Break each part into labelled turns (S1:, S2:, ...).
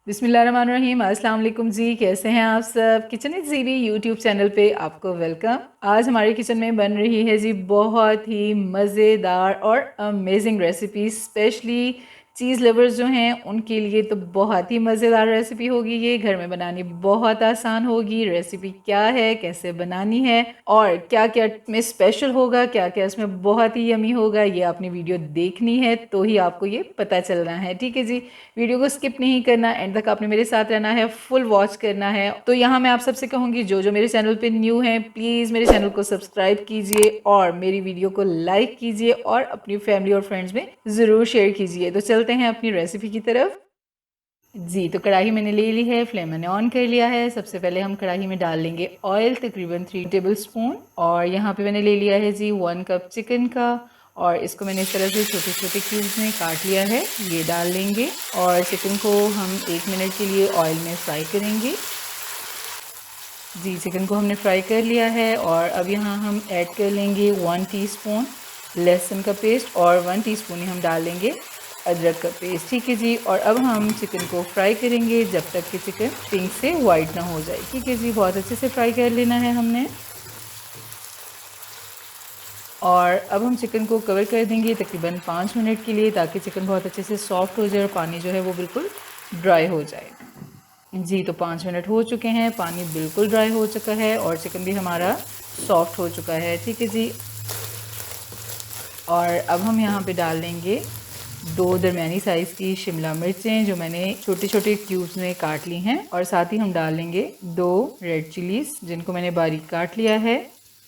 S1: बिस्मिल्लाहिर्रहमानिर्रहीम। अस्सलाम वालेकुम जी, कैसे हैं आप सब। किचन इज़ ज़ीबी यूट्यूब चैनल पे आपको वेलकम। आज हमारे किचन में बन रही है जी बहुत ही मज़ेदार और अमेजिंग रेसिपी। स्पेशली चीज़ लवर्स जो हैं उनके लिए तो बहुत ही मज़ेदार रेसिपी होगी। ये घर में बनानी बहुत आसान होगी। रेसिपी क्या है, कैसे बनानी है और क्या क्या इसमें स्पेशल होगा, क्या क्या इसमें बहुत ही यमी होगा, ये आपने वीडियो देखनी है तो ही आपको ये पता चलना है। ठीक है जी, वीडियो को स्किप नहीं करना, एंड तक आपने मेरे साथ रहना है, फुल वॉच करना है। तो यहाँ मैं आप सबसे कहूँगी जो जो मेरे चैनल पे न्यू हैं प्लीज़ मेरे चैनल को सब्सक्राइब कीजिए और मेरी वीडियो को लाइक कीजिए और अपनी फैमिली और फ्रेंड्स में ज़रूर शेयर कीजिए। तो चलते हैं अपनी रेसिपी की तरफ। जी, तो कढ़ाई मैंने ले ली है, फ्लेम मैंने ऑन कर लिया है। सबसे पहले हम कढ़ाई में डाल लेंगे ऑयल, तकरीबन 3 टेबल स्पून। और यहाँ पे मैंने ले लिया है जी 1 कप चिकन का, और इसको मैंने इस तरह से छोटे छोटे क्यूब्स में काट लिया है। ये डाल लेंगे और चिकन को हम 1 मिनट के लिए ऑयल में फ्राई करेंगे। जी, चिकन को हमने फ्राई कर लिया है और अब यहाँ हम ऐड कर लेंगे 1 टीस्पून लहसुन का पेस्ट और 1 टीस्पून ही हम डाल लेंगे अदरक का पेस्ट। ठीक है जी, और अब हम चिकन को फ्राई करेंगे जब तक कि चिकन पिंक से वाइट ना हो जाए। ठीक है जी, बहुत अच्छे से फ्राई कर लेना है हमने। और अब हम चिकन को कवर कर देंगे तकरीबन 5 मिनट के लिए, ताकि चिकन बहुत अच्छे से सॉफ्ट हो जाए और पानी जो है वो बिल्कुल ड्राई हो जाए। जी, तो 5 मिनट हो चुके हैं, पानी बिल्कुल ड्राई हो चुका है और चिकन भी हमारा सॉफ्ट हो चुका है। ठीक है जी, और अब हम यहाँ पे डाल लेंगे 2 दरमियानी साइज़ की शिमला मिर्चें जो मैंने छोटे छोटे क्यूब्स में काट ली हैं, और साथ ही हम डाल लेंगे 2 रेड चिलीज़ जिनको मैंने बारीक काट लिया है।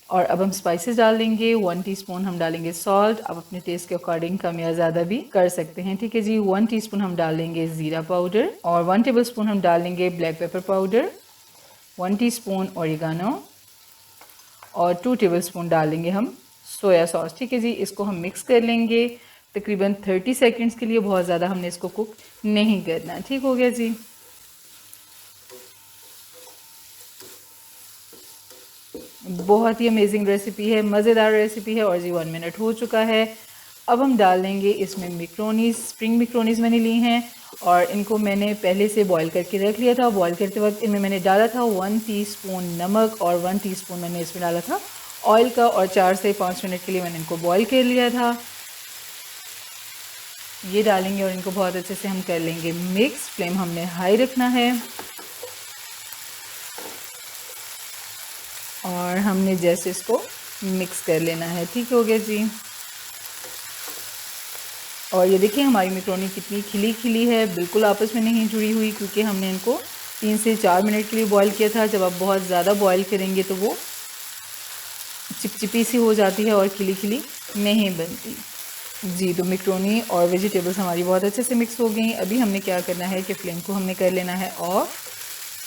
S1: और अब हम स्पाइसेस डाल देंगे। 1 टीस्पून हम डालेंगे सॉल्ट, आप अपने टेस्ट के अकॉर्डिंग कम या ज़्यादा भी कर सकते हैं। ठीक है जी, 1 टीस्पून हम डाल लेंगे ज़ीरा पाउडर और 1 टेबलस्पून हम डाल लेंगे black pepper powder, 1 teaspoon oregano और 2 टेबलस्पून डालेंगे हम सोया सॉस। ठीक है जी, इसको हम मिक्स कर लेंगे तकरीबन 30 सेकंड्स के लिए। बहुत ज़्यादा हमने इसको कुक नहीं करना। ठीक हो गया जी। बहुत ही अमेजिंग रेसिपी है, मज़ेदार रेसिपी है, और जी 1 मिनट हो चुका है। अब हम डाल देंगे इसमें मैक्रोनीज। स्प्रिंग मैक्रोनीज मैंने ली हैं और इनको मैंने पहले से बॉईल करके रख लिया था। बॉईल करते वक्त इनमें मैंने डाला था 1 टीस्पून नमक और 1 टीस्पून मैंने इसमें डाला था ऑयल का, और 4 से 5 मिनट के लिए मैंने इनको बॉईल कर लिया था। ये डालेंगे और इनको बहुत अच्छे से हम कर लेंगे मिक्स। फ्लेम हमने हाई रखना है और हमने जैसे इसको मिक्स कर लेना है। ठीक हो गया जी। और ये देखिए हमारी मैक्रोनी कितनी खिली खिली है, बिल्कुल आपस में नहीं जुड़ी हुई, क्योंकि हमने इनको 3 से 4 मिनट के लिए बॉईल किया था। जब आप बहुत ज़्यादा बॉईल करेंगे तो वो चिपचिपी सी हो जाती है और खिली खिली नहीं बनती। जी, तो मैक्रोनी और वेजिटेबल्स हमारी बहुत अच्छे से मिक्स हो गई। अभी हमने क्या करना है कि फ्लेम को हमने कर लेना है ऑफ,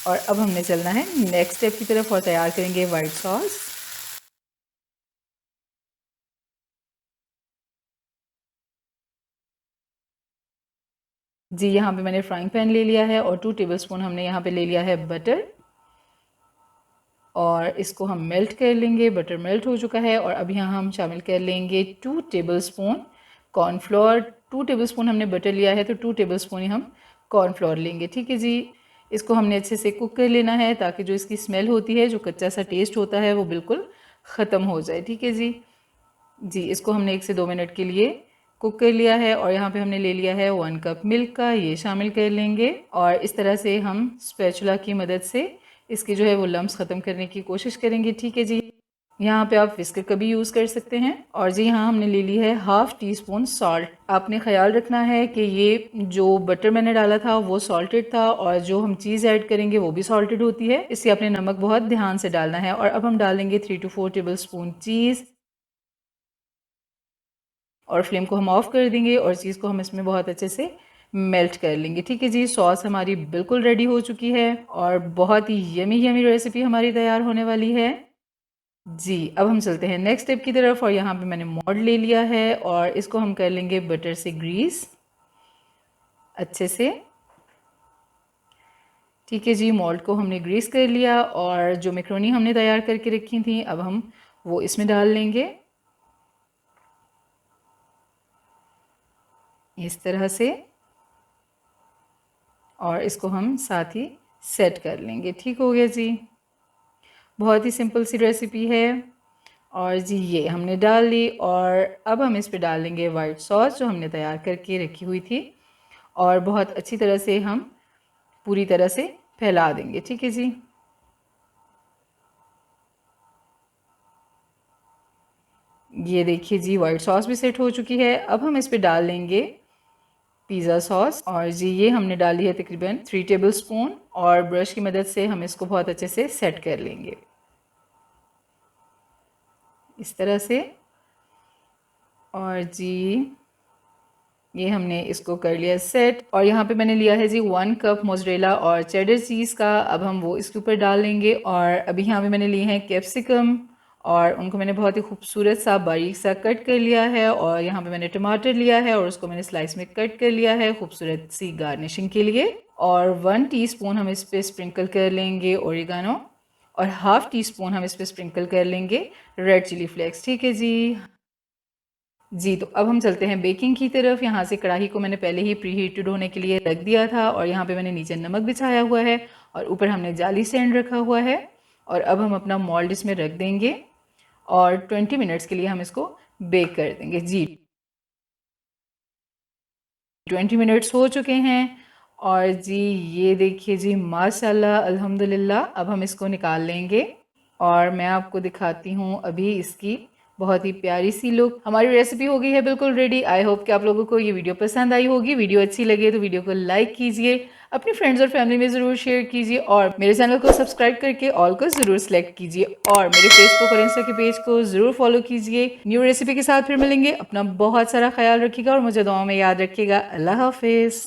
S1: और अब हमने चलना है नेक्स्ट स्टेप की तरफ और तैयार करेंगे वाइट सॉस। जी, यहाँ पे मैंने फ्राइंग पैन ले लिया है और 2 टेबलस्पून हमने यहाँ पे ले लिया है बटर, और इसको हम मेल्ट कर लेंगे। बटर मेल्ट हो चुका है और अब यहाँ हम शामिल कर लेंगे 2 टेबलस्पून कॉर्नफ्लोर। 2 टेबलस्पून हमने बटर लिया है तो 2 टेबलस्पून ही हम कॉर्नफ्लोर लेंगे। ठीक है जी, इसको हमने अच्छे से कुक कर लेना है ताकि जो इसकी स्मेल होती है, जो कच्चा सा टेस्ट होता है, वो बिल्कुल ख़त्म हो जाए। ठीक है जी। जी, इसको हमने 1 से 2 मिनट के लिए कुक कर लिया है और यहाँ पे हमने ले लिया है 1 कप मिल्क का, ये शामिल कर लेंगे और इस तरह से हम स्पैचुला की मदद से इसके जो है वो लम्स ख़त्म करने की कोशिश करेंगे। ठीक है जी। यहाँ पे आप विस्कर का भी यूज़ कर सकते हैं। और जी यहाँ हमने ले ली है हाफ़ टी स्पून सॉल्ट। आपने ख्याल रखना है कि ये जो बटर मैंने डाला था वो सॉल्टेड था और जो हम चीज़ ऐड करेंगे वो भी सॉल्टेड होती है, इसलिए आपने नमक बहुत ध्यान से डालना है। और अब हम डालेंगे 3 to 4 टेबल स्पून चीज़ और फ्लेम को हम ऑफ़ कर देंगे और चीज़ को हम इसमें बहुत अच्छे से मेल्ट कर लेंगे। ठीक है जी, सॉस हमारी बिल्कुल रेडी हो चुकी है और बहुत ही यमी यमी रेसिपी हमारी तैयार होने वाली है। जी, अब हम चलते हैं नेक्स्ट स्टेप की तरफ और यहाँ पे मैंने मोल्ड ले लिया है और इसको हम कर लेंगे बटर से ग्रीस अच्छे से। ठीक है जी, मोल्ड को हमने ग्रीस कर लिया और जो मैक्रोनी हमने तैयार करके रखी थी अब हम वो इसमें डाल लेंगे इस तरह से। और इसको हम साथ ही सेट कर लेंगे। ठीक हो गया जी। बहुत ही सिंपल सी रेसिपी है। और जी ये हमने डाल ली और अब हम इस पे डाल लेंगे वाइट सॉस जो हमने तैयार करके रखी हुई थी और बहुत अच्छी तरह से हम पूरी तरह से फैला देंगे। ठीक है जी। ये देखिए जी वाइट सॉस भी सेट हो चुकी है। अब हम इस पे डाल लेंगे पिज़्ज़ा सॉस और जी ये हमने डाली है तकरीबन 3 टेबल स्पून और ब्रश की मदद से हम इसको बहुत अच्छे से सेट कर लेंगे इस तरह से। और जी ये हमने इसको कर लिया सेट और यहाँ पे मैंने लिया है जी 1 कप मोज़रेला और चेडर चीज़ का। अब हम वो इसके ऊपर डाल लेंगे और अभी यहाँ पे मैंने लिए हैं कैप्सिकम और उनको मैंने बहुत ही खूबसूरत सा बारीक सा कट कर लिया है। और यहाँ पे मैंने टमाटर लिया है और उसको मैंने स्लाइस में कट कर लिया है खूबसूरत सी गार्निशिंग के लिए। और 1 टीस्पून हम इस पर स्प्रिंकल कर लेंगे ओरिगानो और हाफ़ टी स्पून हम इस पर स्प्रिंकल कर लेंगे रेड चिली फ्लेक्स। ठीक है जी। जी तो अब हम चलते हैं बेकिंग की तरफ। यहाँ से कढ़ाई को मैंने पहले ही प्री हीटेड होने के लिए रख दिया था और यहाँ पे मैंने नीचे नमक बिछाया हुआ है और ऊपर हमने जाली स्टैंड रखा हुआ है। और अब हम अपना मोल्ड इसमें रख देंगे और 20 मिनट्स के लिए हम इसको बेक कर देंगे। जी 20 मिनट्स हो चुके हैं और जी ये देखिए जी माशाल्लाह अल्हम्दुलिल्लाह। अब हम इसको निकाल लेंगे और मैं आपको दिखाती हूँ अभी इसकी बहुत ही प्यारी सी लुक। हमारी रेसिपी हो गई है बिल्कुल रेडी। आई होप कि आप लोगों को ये वीडियो पसंद आई होगी। वीडियो अच्छी लगे तो वीडियो को लाइक कीजिए, अपनी फ्रेंड्स और फैमिली में ज़रूर शेयर कीजिए और मेरे चैनल को सब्सक्राइब करके ऑल को ज़रूर सेलेक्ट कीजिए और मेरे फेसबुक और इंस्टा के पेज को ज़रूर फॉलो कीजिए। न्यू रेसिपी के साथ फिर मिलेंगे। अपना बहुत सारा ख्याल रखिएगा और मुझे दुआओं में याद रखिएगा। अल्लाह हाफिज़।